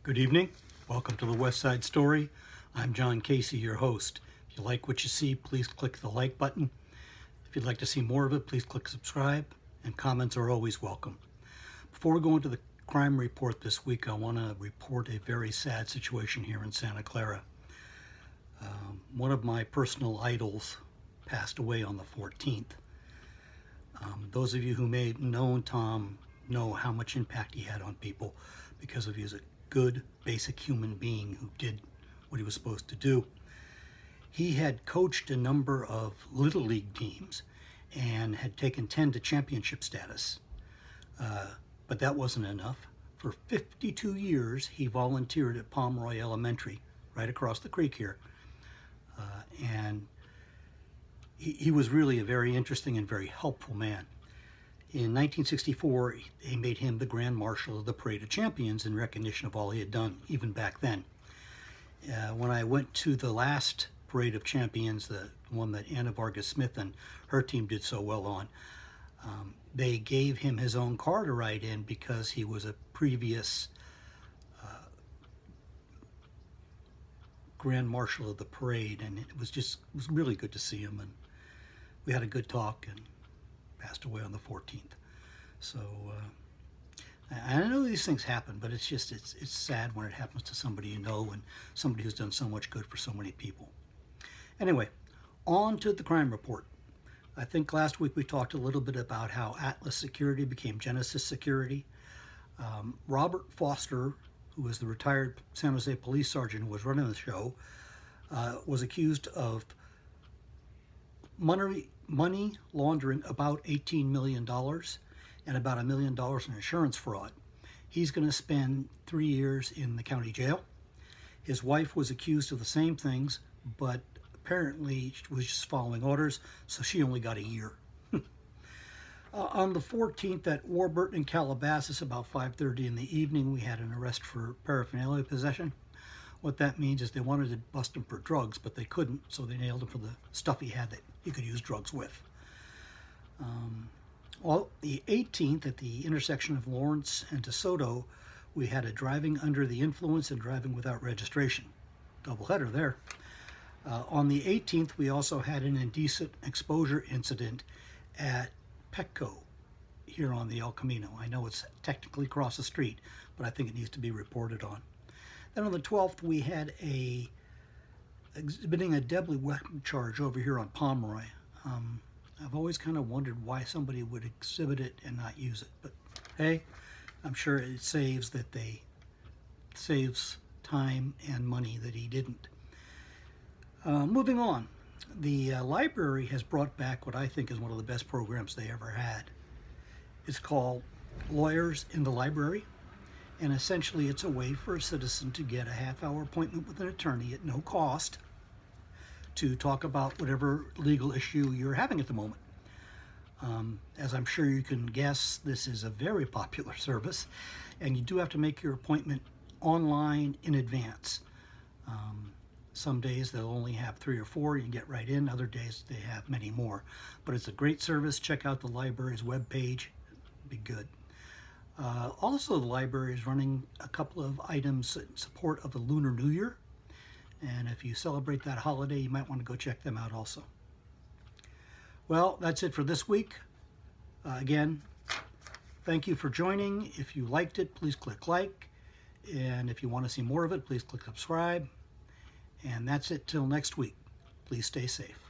Good evening. Welcome to the West Side Story. I'm John Casey, your host. If you like what you see, please click the like button. If you'd like to see more of it, please click subscribe, and comments are always welcome. Before we go into the crime report this week, I want to report a very sad situation here in Santa Clara. One of my personal idols passed away on the 14th. Those of you who may have known Tom know how much impact he had on people because of he was a good, basic human being who did what he was supposed to do. He had coached a number of Little League teams and had taken 10 to championship status. But that wasn't enough. For 52 years, he volunteered at Pomeroy Elementary, right across the creek here. And he was really a very interesting and very helpful man. In 1964, they made him the Grand Marshal of the Parade of Champions in recognition of all he had done, even back then. When I went to the last Parade of Champions, the one that Anna Vargas Smith and her team did so well on, they gave him his own car to ride in because he was a previous Grand Marshal of the Parade, and it was really good to see him, and we had a good talk, and passed away on the 14th. So I know these things happen, but it's sad when it happens to somebody you know and somebody who's done so much good for so many people. Anyway, on to the crime report. I think last week we talked a little bit about how Atlas Security became Genesis Security. Robert Foster, who was the retired San Jose police sergeant who was running the show, was accused of money laundering about $18 million and about $1 million in insurance fraud. He's going to spend 3 years in the county jail. His wife was accused of the same things, but apparently was just following orders, so she only got a year. On the 14th at Warburton in Calabasas, about 5:30 in the evening, we had an arrest for paraphernalia possession. What that means is they wanted to bust him for drugs, but they couldn't, so they nailed him for the stuff he had that he could use drugs with. The 18th, at the intersection of Lawrence and DeSoto, we had a driving under the influence and driving without registration. Doubleheader there. On the 18th, we also had an indecent exposure incident at Petco here on the El Camino. I know it's technically across the street, but I think it needs to be reported on. Then on the 12th, we had exhibiting a deadly weapon charge over here on Pomeroy. I've always kind of wondered why somebody would exhibit it and not use it, but hey, I'm sure it saves time and money that he didn't. Moving on, the library has brought back what I think is one of the best programs they ever had. It's called Lawyers in the Library. And essentially, it's a way for a citizen to get a half-hour appointment with an attorney at no cost to talk about whatever legal issue you're having at the moment. As I'm sure you can guess, this is a very popular service, and you do have to make your appointment online in advance. Some days they'll only have 3 or 4, you can get right in. Other days they have many more. But it's a great service. Check out the library's webpage. It'd be good. Also, the library is running a couple of items in support of the Lunar New Year. And if you celebrate that holiday, you might want to go check them out also. Well, that's it for this week. Again, thank you for joining. If you liked it, please click like. And if you want to see more of it, please click subscribe. And that's it till next week. Please stay safe.